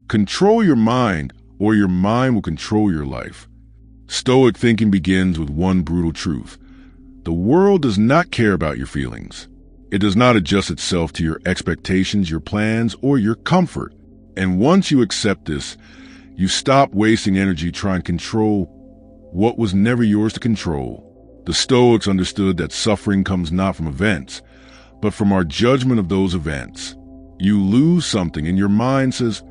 Control your mind, or your mind will control your life. Stoic thinking begins with one brutal truth. The world does not care about your feelings. It does not adjust itself to your expectations, your plans, or your comfort. And once you accept this, you stop wasting energy trying to control what was never yours to control. The Stoics understood that suffering comes not from events, but from our judgment of those events. You lose something and your mind says,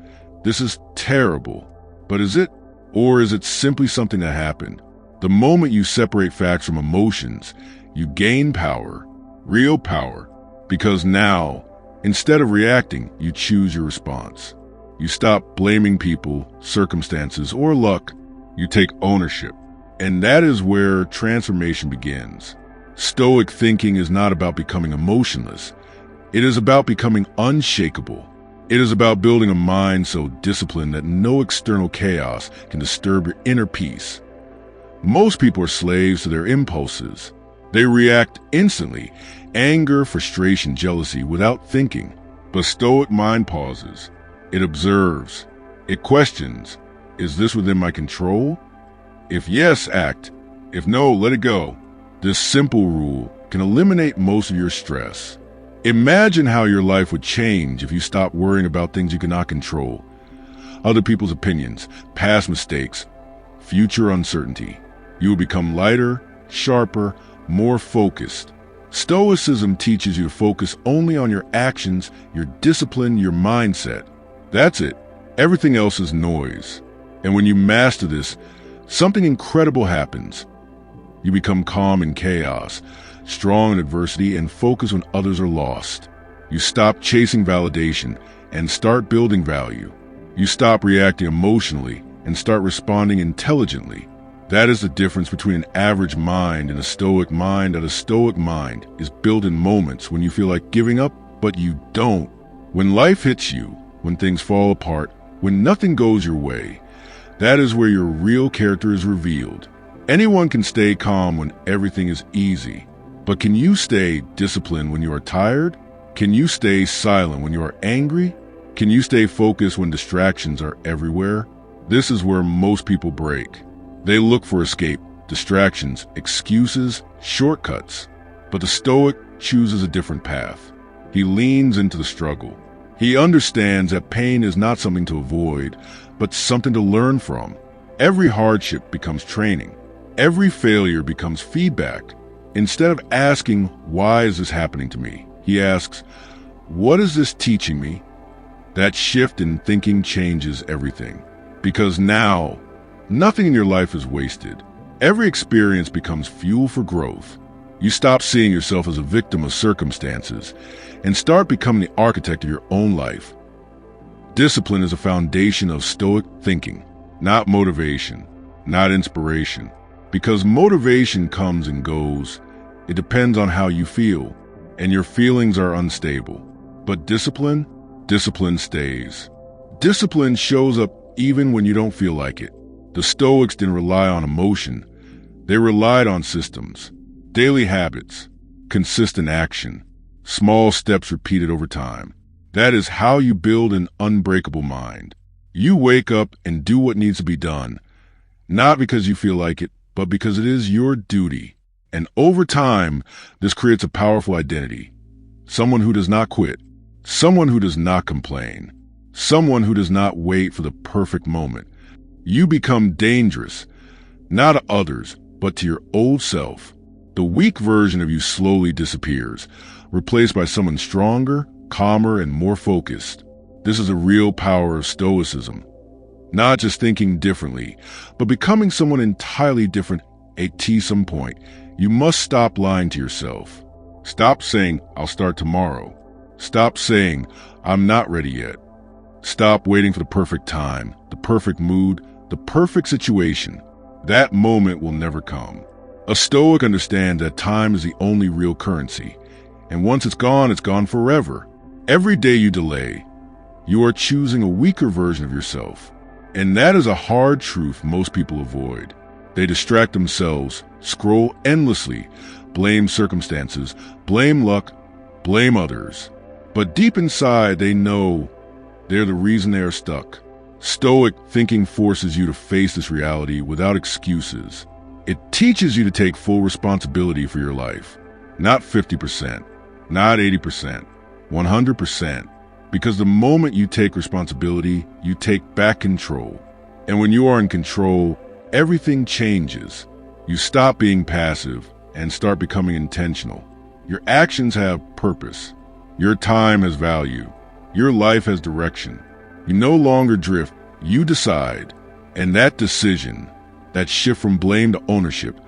"This is terrible." But is it? Or is it simply something that happened? The moment you separate facts from emotions, you gain power, real power, because now, instead of reacting, you choose your response. You stop blaming people, circumstances, or luck. You take ownership. And that is where transformation begins. Stoic thinking is not about becoming emotionless. It is about becoming unshakable. It is about building a mind so disciplined that no external chaos can disturb your inner peace. Most people are slaves to their impulses. They react instantly, anger, frustration, jealousy, without thinking. But Stoic mind pauses. It observes. It questions. Is this within my control? If yes, act. If no, let it go. This simple rule can eliminate most of your stress. Imagine how your life would change if you stopped worrying about things you cannot control. Other people's opinions, past mistakes, future uncertainty. You will become lighter, sharper, more focused. Stoicism teaches you to focus only on your actions, your discipline, your mindset. That's it. Everything else is noise. And when you master this, something incredible happens. You become calm in chaos, strong in adversity, and focused when others are lost. You stop chasing validation and start building value. You stop reacting emotionally and start responding intelligently. That is the difference between an average mind and a Stoic mind. A Stoic mind is built in moments when you feel like giving up, but you don't. When life hits you, when things fall apart, when nothing goes your way, that is where your real character is revealed. Anyone can stay calm when everything is easy, but can you stay disciplined when you are tired? Can you stay silent when you are angry? Can you stay focused when distractions are everywhere? This is where most people break. They look for escape, distractions, excuses, shortcuts. But the Stoic chooses a different path. He leans into the struggle. He understands that pain is not something to avoid, but something to learn from. Every hardship becomes training. Every failure becomes feedback. Instead of asking, "Why is this happening to me?" he asks, "What is this teaching me?" That shift in thinking changes everything. Because now, nothing in your life is wasted. Every experience becomes fuel for growth. You stop seeing yourself as a victim of circumstances and start becoming the architect of your own life. Discipline is a foundation of Stoic thinking, not motivation, not inspiration. Because motivation comes and goes. It depends on how you feel, and your feelings are unstable. But discipline stays. Discipline shows up even when you don't feel like it. The Stoics didn't rely on emotion. They relied on systems, daily habits, consistent action, small steps repeated over time. That is how you build an unbreakable mind. You wake up and do what needs to be done, not because you feel like it, but because it is your duty. And over time, this creates a powerful identity. Someone who does not quit. Someone who does not complain. Someone who does not wait for the perfect moment. You become dangerous, not to others, but to your old self. The weak version of you slowly disappears, replaced by someone stronger, calmer, and more focused. This is the real power of Stoicism. Not just thinking differently, but becoming someone entirely different at some point. You must stop lying to yourself. Stop saying, "I'll start tomorrow." Stop saying, "I'm not ready yet." Stop waiting for the perfect time, the perfect mood, the perfect situation. That moment will never come. A Stoic understands that time is the only real currency, and once it's gone forever. Every day you delay, you are choosing a weaker version of yourself. And that is a hard truth most people avoid. They distract themselves, scroll endlessly, blame circumstances, blame luck, blame others. But deep inside, they know they're the reason they are stuck. Stoic thinking forces you to face this reality without excuses. It teaches you to take full responsibility for your life. Not 50%, not 80%, 100%. Because the moment you take responsibility, you take back control. And when you are in control, everything changes. You stop being passive and start becoming intentional. Your actions have purpose. Your time has value. Your life has direction. You no longer drift, you decide. And that decision, that shift from blame to ownership,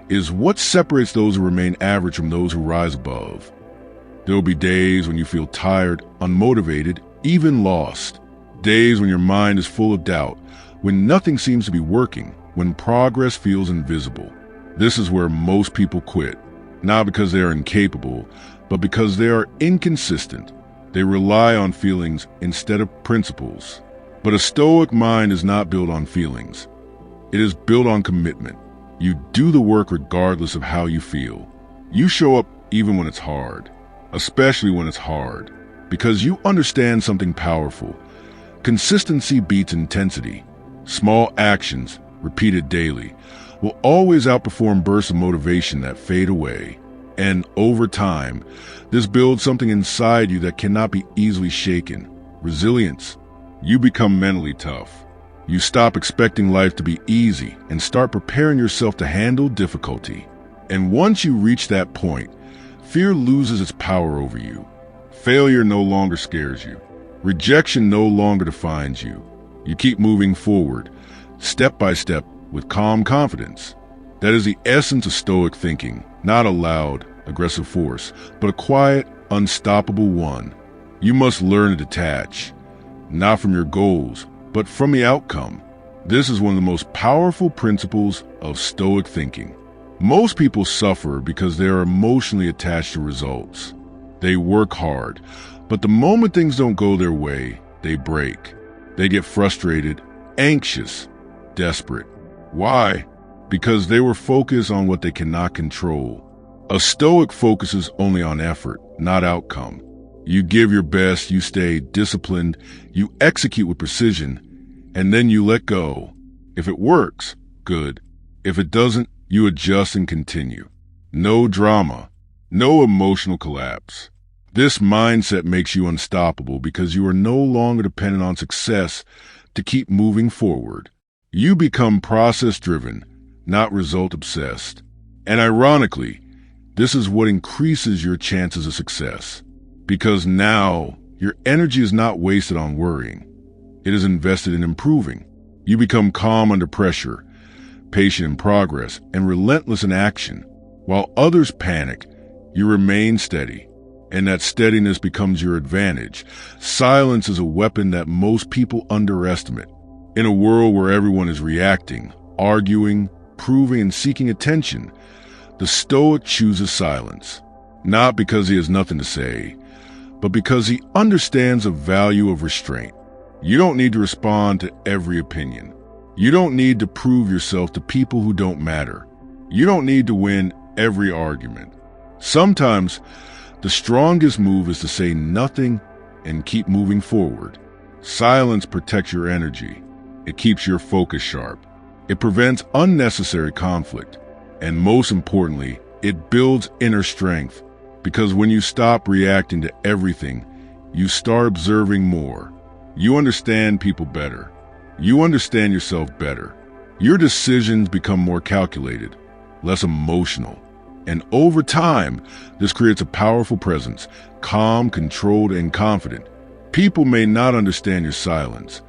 is what separates those who remain average from those who rise above. There will be days when you feel tired, unmotivated, even lost. Days when your mind is full of doubt, when nothing seems to be working, when progress feels invisible. This is where most people quit, not because they are incapable, but because they are inconsistent. They rely on feelings instead of principles. But a Stoic mind is not built on feelings. It is built on commitment. You do the work regardless of how you feel. You show up even when it's hard, especially when it's hard, because you understand something powerful. Consistency beats intensity. Small actions, repeated daily, will always outperform bursts of motivation that fade away. And over time, this builds something inside you that cannot be easily shaken. Resilience. You become mentally tough. You stop expecting life to be easy and start preparing yourself to handle difficulty. And once you reach that point, fear loses its power over you. Failure no longer scares you. Rejection no longer defines you. You keep moving forward, step by step, with calm confidence. That is the essence of Stoic thinking, not a loud, aggressive force, but a quiet, unstoppable one. You must learn to detach, not from your goals, but from the outcome. This is one of the most powerful principles of Stoic thinking. Most people suffer because they are emotionally attached to results. They work hard, but the moment things don't go their way, they break. They get frustrated, anxious, desperate. Why? Because they were focused on what they cannot control. A Stoic focuses only on effort, not outcome. You give your best, you stay disciplined, you execute with precision, and then you let go. If it works, good. If it doesn't, you adjust and continue. No drama, no emotional collapse. This mindset makes you unstoppable because you are no longer dependent on success to keep moving forward. You become process-driven, not result-obsessed. And ironically, this is what increases your chances of success. Because now, your energy is not wasted on worrying. It is invested in improving. You become calm under pressure, patient in progress, and relentless in action. While others panic, you remain steady. And that steadiness becomes your advantage. Silence is a weapon that most people underestimate. In a world where everyone is reacting, arguing, proving, and seeking attention, the Stoic chooses silence. Not because he has nothing to say, but because he understands the value of restraint. You don't need to respond to every opinion. You don't need to prove yourself to people who don't matter. You don't need to win every argument. Sometimes, the strongest move is to say nothing and keep moving forward. Silence protects your energy. It keeps your focus sharp. It prevents unnecessary conflict. And most importantly, it builds inner strength. Because when you stop reacting to everything, you start observing more. You understand people better. You understand yourself better. Your decisions become more calculated, less emotional. And over time, this creates a powerful presence, calm, controlled, and confident. People may not understand your silence,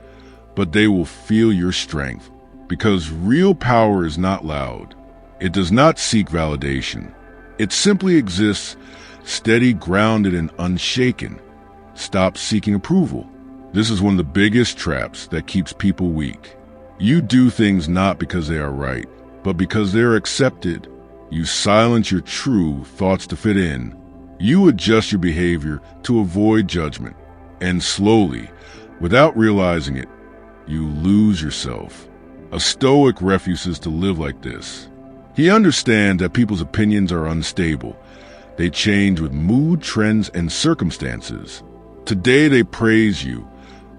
but they will feel your strength. Because real power is not loud. It does not seek validation. It simply exists, steady, grounded, and unshaken. Stop seeking approval. This is one of the biggest traps that keeps people weak. You do things not because they are right, but because they are accepted. You silence your true thoughts to fit in. You adjust your behavior to avoid judgment. And slowly, without realizing it, you lose yourself. A Stoic refuses to live like this. He understands that people's opinions are unstable. They change with mood, trends, and circumstances. Today they praise you.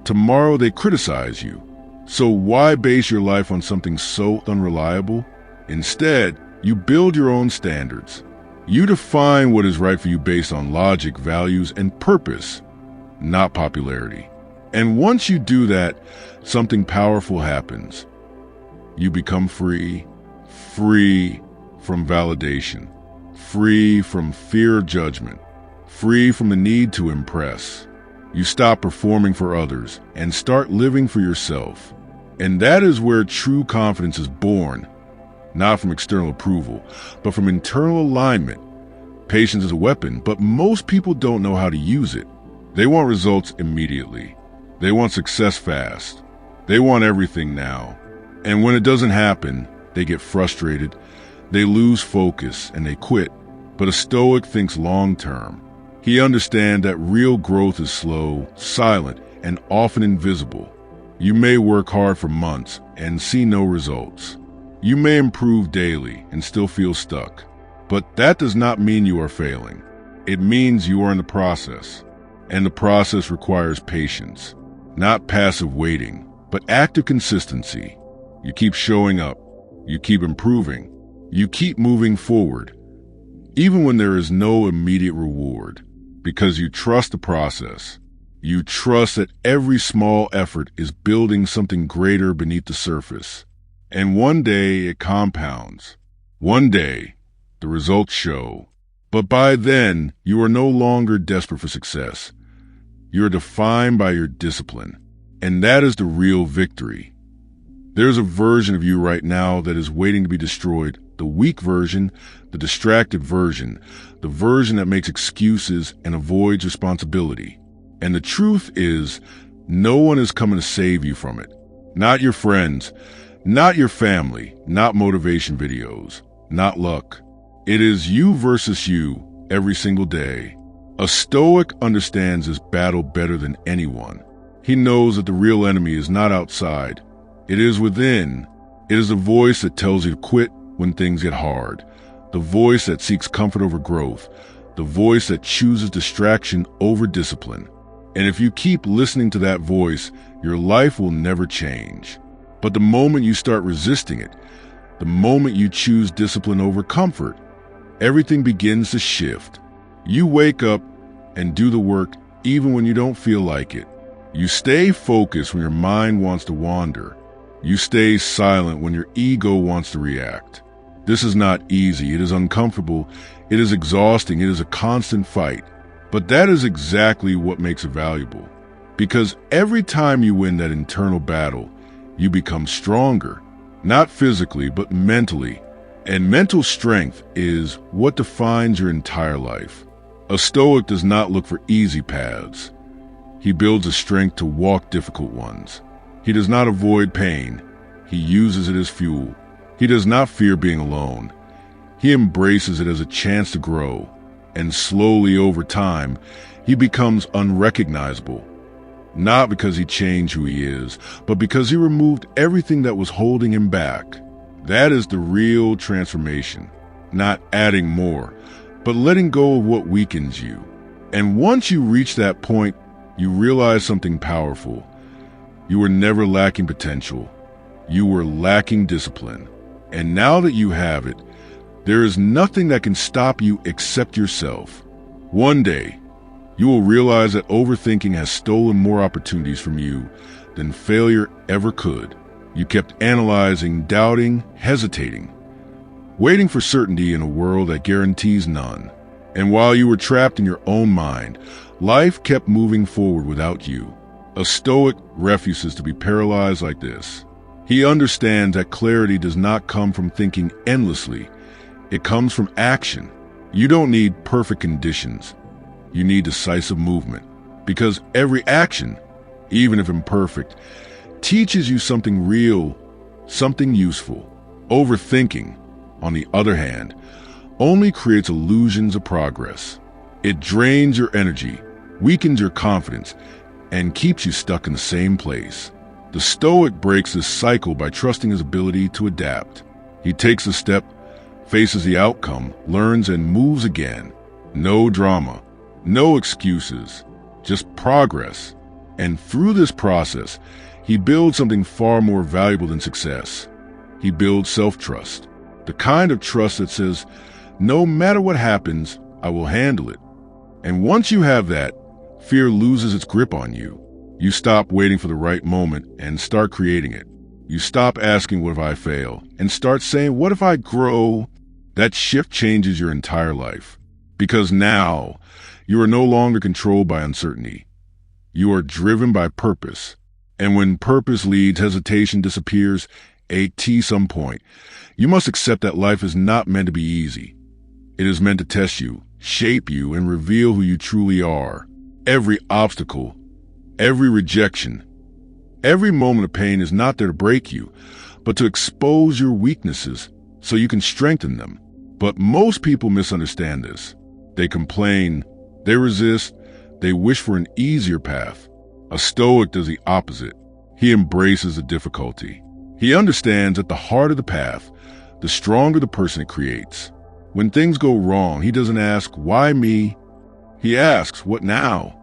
Tomorrow they criticize you. So why base your life on something so unreliable? Instead, you build your own standards. You define what is right for you based on logic, values, and purpose, not popularity. And once you do that, something powerful happens. You become free from validation, free from fear of judgment, free from the need to impress. You stop performing for others and start living for yourself. And that is where true confidence is born, not from external approval, but from internal alignment. Patience is a weapon, but most people don't know how to use it. They want results immediately. They want success fast. They want everything now. And when it doesn't happen, they get frustrated, they lose focus, and they quit. But a Stoic thinks long-term. He understands that real growth is slow, silent, and often invisible. You may work hard for months and see no results. You may improve daily and still feel stuck. But that does not mean you are failing. It means you are in the process. And the process requires patience. Not passive waiting, but active consistency. You keep showing up. You keep improving. You keep moving forward, even when there is no immediate reward, because you trust the process. You trust that every small effort is building something greater beneath the surface. And one day it compounds. One day the results show. But by then, you are no longer desperate for success. You are defined by your discipline. And that is the real victory. There's a version of you right now that is waiting to be destroyed. The weak version, the distracted version, the version that makes excuses and avoids responsibility. And the truth is, no one is coming to save you from it. Not your friends, not your family, not motivation videos, not luck. It is you versus you every single day. A Stoic understands this battle better than anyone. He knows that the real enemy is not outside. It is within. It is the voice that tells you to quit when things get hard. The voice that seeks comfort over growth. The voice that chooses distraction over discipline. And if you keep listening to that voice, your life will never change. But the moment you start resisting it, the moment you choose discipline over comfort, everything begins to shift. You wake up and do the work even when you don't feel like it. You stay focused when your mind wants to wander. You stay silent when your ego wants to react. This is not easy. It is uncomfortable. It is exhausting. It is a constant fight. But that is exactly what makes it valuable. Because every time you win that internal battle, you become stronger. Not physically, but mentally. And mental strength is what defines your entire life. A Stoic does not look for easy paths. He builds a strength to walk difficult ones. He does not avoid pain. He uses it as fuel. He does not fear being alone. He embraces it as a chance to grow. And slowly over time, he becomes unrecognizable. Not because he changed who he is, but because he removed everything that was holding him back. That is the real transformation. Not adding more, but letting go of what weakens you. And once you reach that point, you realize something powerful. You were never lacking potential. You were lacking discipline. And now that you have it, there is nothing that can stop you except yourself. One day, you will realize that overthinking has stolen more opportunities from you than failure ever could. You kept analyzing, doubting, hesitating, waiting for certainty in a world that guarantees none. And while you were trapped in your own mind, life kept moving forward without you. A Stoic refuses to be paralyzed like this. He understands that clarity does not come from thinking endlessly. It comes from action. You don't need perfect conditions. You need decisive movement. Because every action, even if imperfect, teaches you something real, something useful. Overthinking, on the other hand, only creates illusions of progress. It drains your energy, weakens your confidence, and keeps you stuck in the same place. The Stoic breaks this cycle by trusting his ability to adapt. He takes a step, faces the outcome, learns, and moves again. No drama, no excuses, just progress. And through this process, he builds something far more valuable than success. He builds self-trust, the kind of trust that says, no matter what happens, I will handle it. And once you have that, fear loses its grip on you. You stop waiting for the right moment and start creating it. You stop asking, what if I fail? And start saying, what if I grow? That shift changes your entire life. Because now, you are no longer controlled by uncertainty. You are driven by purpose. And when purpose leads, hesitation disappears at some point. You must accept that life is not meant to be easy. It is meant to test you, shape you, and reveal who you truly are. Every obstacle, every rejection, every moment of pain is not there to break you, but to expose your weaknesses so you can strengthen them. But most people misunderstand this. They complain, they resist, they wish for an easier path. A Stoic does the opposite. He embraces the difficulty. He understands that the harder the path, the stronger the person it creates. When things go wrong, he doesn't ask, why me? He asks, what now?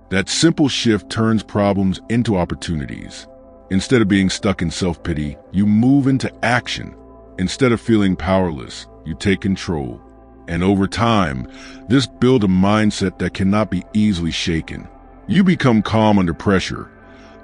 That simple shift turns problems into opportunities. Instead of being stuck in self-pity, you move into action. Instead of feeling powerless, you take control. And over time, this builds a mindset that cannot be easily shaken. You become calm under pressure,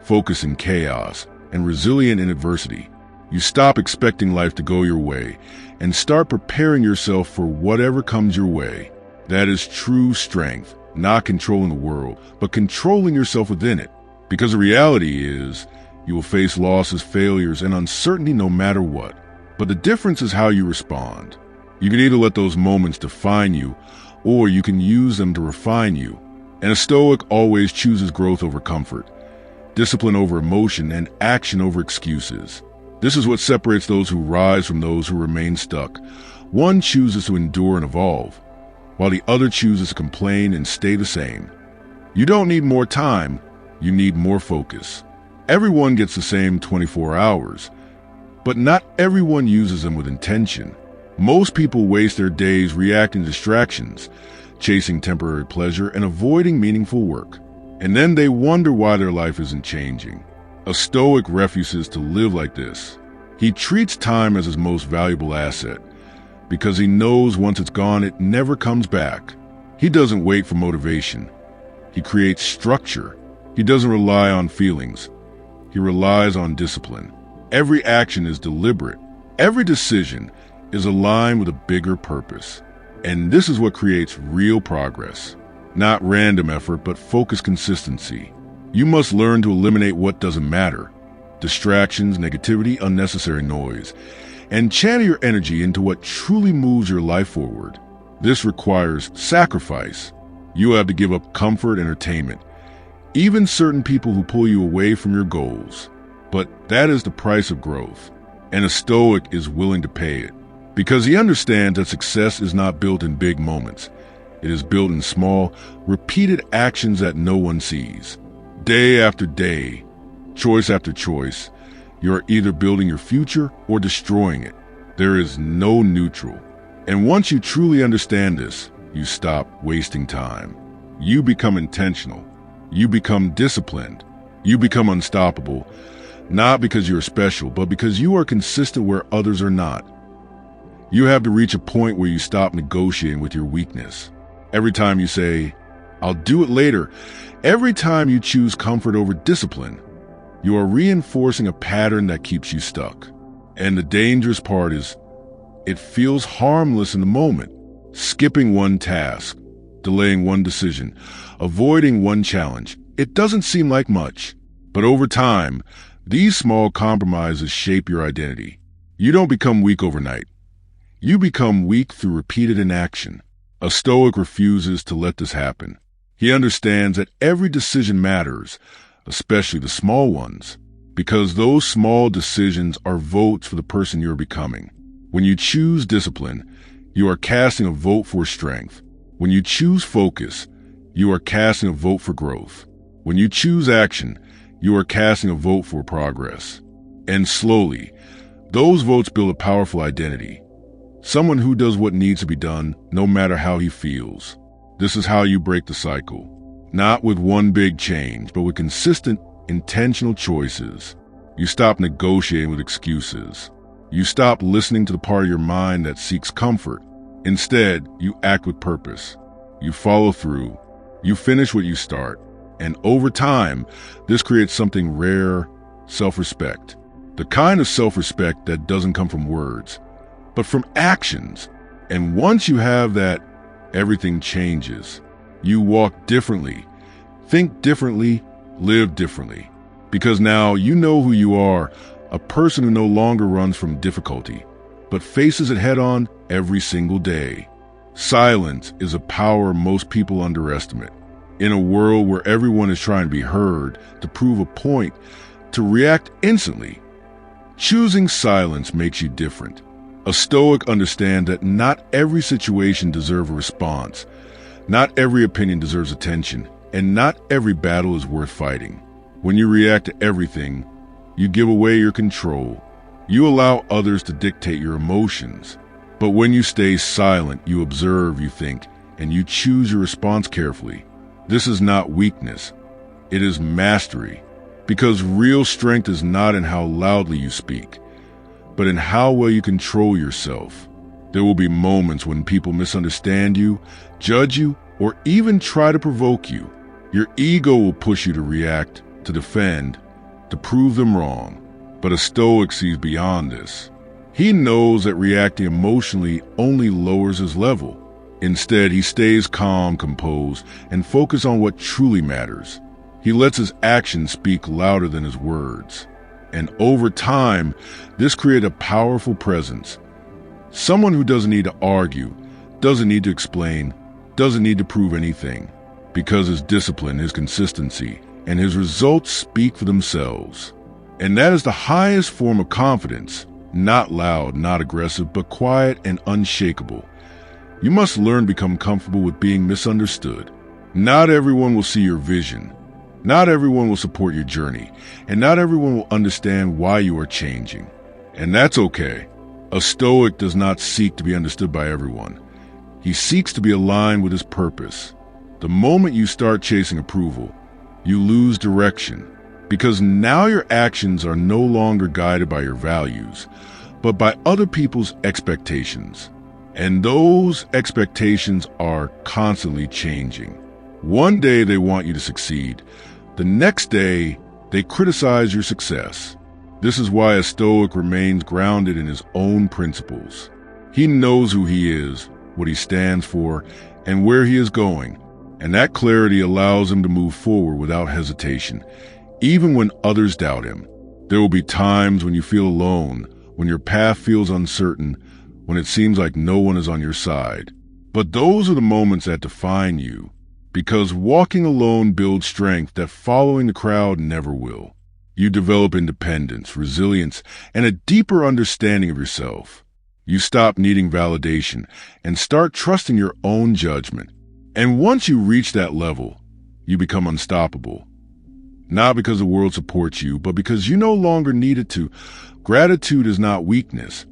focused in chaos, and resilient in adversity. You stop expecting life to go your way and start preparing yourself for whatever comes your way. That is true strength, not controlling the world, but controlling yourself within it. Because the reality is, you will face losses, failures, and uncertainty no matter what. But the difference is how you respond. You can either let those moments define you, or you can use them to refine you. And a Stoic always chooses growth over comfort, discipline over emotion, and action over excuses. This is what separates those who rise from those who remain stuck. One chooses to endure and evolve, while the other chooses to complain and stay the same. You don't need more time, you need more focus. Everyone gets the same 24 hours, but not everyone uses them with intention. Most people waste their days reacting to distractions, chasing temporary pleasure, and avoiding meaningful work. And then they wonder why their life isn't changing. A Stoic refuses to live like this. He treats time as his most valuable asset, because he knows once it's gone, it never comes back. He doesn't wait for motivation. He creates structure. He doesn't rely on feelings. He relies on discipline. Every action is deliberate. Every decision is aligned with a bigger purpose. And this is what creates real progress. Not random effort, but focused consistency. You must learn to eliminate what doesn't matter. Distractions, negativity, unnecessary noise. And channel your energy into what truly moves your life forward. This requires sacrifice. You have to give up comfort, entertainment, even certain people who pull you away from your goals. But that is the price of growth. And a Stoic is willing to pay it. Because he understands that success is not built in big moments. It is built in small, repeated actions that no one sees. Day after day, choice after choice, you are either building your future or destroying it. There is no neutral. And once you truly understand this, you stop wasting time. You become intentional. You become disciplined. You become unstoppable, not because you're special, but because you are consistent where others are not. You have to reach a point where you stop negotiating with your weakness. Every time you say, I'll do it later, every time you choose comfort over discipline, you are reinforcing a pattern that keeps you stuck. And the dangerous part is, it feels harmless in the moment. Skipping one task, delaying one decision, avoiding one challenge. It doesn't seem like much, but over time, these small compromises shape your identity. You don't become weak overnight. You become weak through repeated inaction. A Stoic refuses to let this happen. He understands that every decision matters, especially the small ones, because those small decisions are votes for the person you're becoming. When you choose discipline, you are casting a vote for strength. When you choose focus, you are casting a vote for growth. When you choose action, you are casting a vote for progress. And slowly, those votes build a powerful identity. Someone who does what needs to be done, no matter how he feels. This is how you break the cycle. Not with one big change, but with consistent, intentional choices. You stop negotiating with excuses. You stop listening to the part of your mind that seeks comfort. Instead, you act with purpose. You follow through. You finish what you start. And over time, this creates something rare: self-respect. The kind of self-respect that doesn't come from words, but from actions. And once you have that, everything changes. You walk differently, think differently, live differently. Because now you know who you are, a person who no longer runs from difficulty, but faces it head-on every single day. Silence is a power most people underestimate. In a world where everyone is trying to be heard, to prove a point, to react instantly, choosing silence makes you different. A Stoic understands that not every situation deserves a response, not every opinion deserves attention, and not every battle is worth fighting. When you react to everything, you give away your control. You allow others to dictate your emotions. But when you stay silent, you observe, you think, and you choose your response carefully. This is not weakness. It is mastery. Because real strength is not in how loudly you speak, but in how well you control yourself. There will be moments when people misunderstand you, judge you, or even try to provoke you. Your ego will push you to react, to defend, to prove them wrong. But a Stoic sees beyond this. He knows that reacting emotionally only lowers his level. Instead, he stays calm, composed, and focused on what truly matters. He lets his actions speak louder than his words. And over time, this creates a powerful presence. Someone who doesn't need to argue, doesn't need to explain, doesn't need to prove anything, because his discipline, his consistency, and his results speak for themselves. And that is the highest form of confidence, not loud, not aggressive, but quiet and unshakable. You must learn to become comfortable with being misunderstood. Not everyone will see your vision. Not everyone will support your journey, and not everyone will understand why you are changing. And that's okay. A Stoic does not seek to be understood by everyone. He seeks to be aligned with his purpose. The moment you start chasing approval, you lose direction, because now your actions are no longer guided by your values, but by other people's expectations. And those expectations are constantly changing. One day they want you to succeed. The next day, they criticize your success. This is why a Stoic remains grounded in his own principles. He knows who he is, what he stands for, and where he is going. And that clarity allows him to move forward without hesitation, even when others doubt him. There will be times when you feel alone, when your path feels uncertain, when it seems like no one is on your side. But those are the moments that define you. Because walking alone builds strength that following the crowd never will. You develop independence, resilience, and a deeper understanding of yourself. You stop needing validation and start trusting your own judgment. And once you reach that level, you become unstoppable. Not because the world supports you, but because you no longer need it to. Gratitude is not weakness.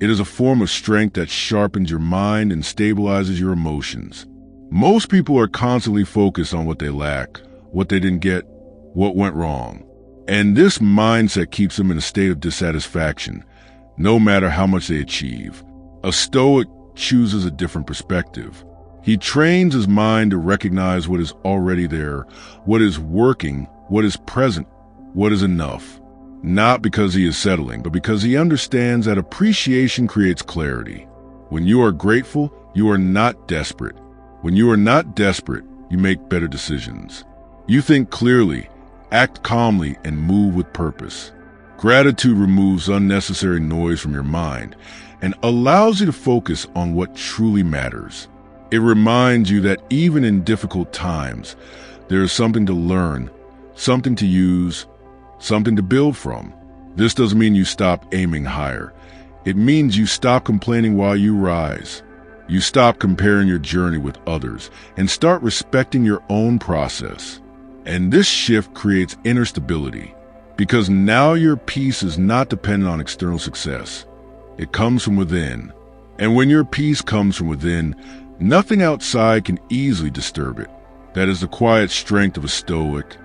It is a form of strength that sharpens your mind and stabilizes your emotions. Most people are constantly focused on what they lack, what they didn't get, what went wrong. And this mindset keeps them in a state of dissatisfaction, no matter how much they achieve. A Stoic chooses a different perspective. He trains his mind to recognize what is already there, what is working, what is present, what is enough. Not because he is settling, but because he understands that appreciation creates clarity. When you are grateful, you are not desperate. When you are not desperate, you make better decisions. You think clearly, act calmly, and move with purpose. Gratitude removes unnecessary noise from your mind and allows you to focus on what truly matters. It reminds you that even in difficult times, there is something to learn, something to use, something to build from. This doesn't mean you stop aiming higher. It means you stop complaining while you rise. You stop comparing your journey with others and start respecting your own process. And this shift creates inner stability, because now your peace is not dependent on external success. It comes from within. And when your peace comes from within, nothing outside can easily disturb it. That is the quiet strength of a Stoic,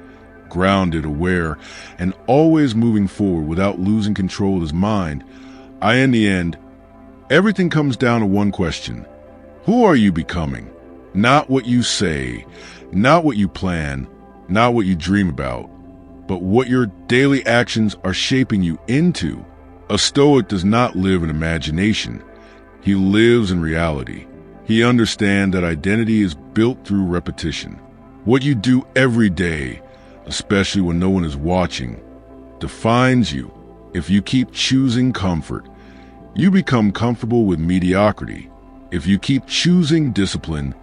grounded, aware, and always moving forward without losing control of his mind. In the end, everything comes down to one question. Who are you becoming? Not what you say, not what you plan, not what you dream about, but what your daily actions are shaping you into. A Stoic does not live in imagination. He lives in reality. He understands that identity is built through repetition. What you do every day, especially when no one is watching, defines you. If you keep choosing comfort, you become comfortable with mediocrity. If you keep choosing discipline,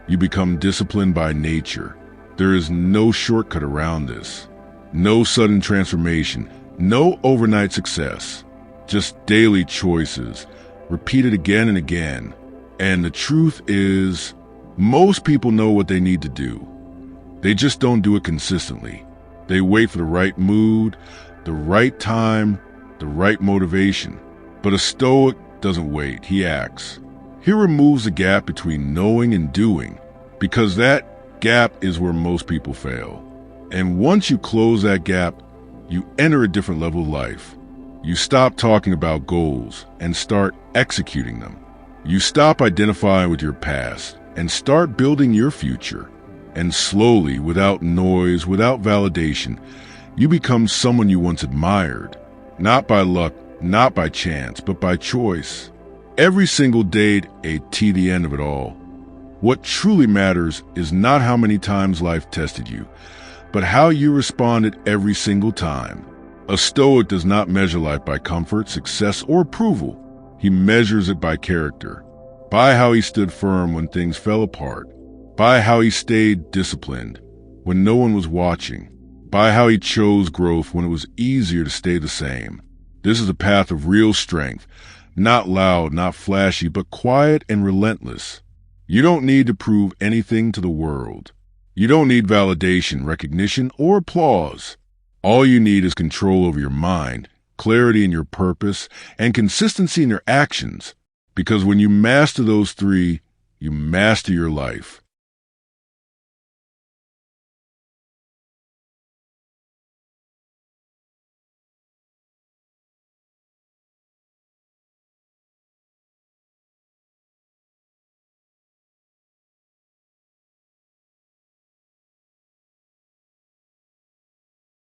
you become disciplined by nature. There is no shortcut around this. No sudden transformation, no overnight success. Just daily choices, repeated again and again. And the truth is, most people know what they need to do. They just don't do it consistently. They wait for the right mood, the right time, the right motivation. But a Stoic doesn't wait, he acts. He removes the gap between knowing and doing, because that gap is where most people fail. And once you close that gap, you enter a different level of life. You stop talking about goals and start executing them. You stop identifying with your past and start building your future. And slowly, without noise, without validation, you become someone you once admired. Not by luck, not by chance, but by choice. Every single day to the end of it all. What truly matters is not how many times life tested you, but how you responded every single time. A Stoic does not measure life by comfort, success, or approval. He measures it by character, by how he stood firm when things fell apart, by how he stayed disciplined when no one was watching, by how he chose growth when it was easier to stay the same. This is a path of real strength, not loud, not flashy, but quiet and relentless. You don't need to prove anything to the world. You don't need validation, recognition, or applause. All you need is control over your mind, clarity in your purpose, and consistency in your actions. Because when you master those three, you master your life.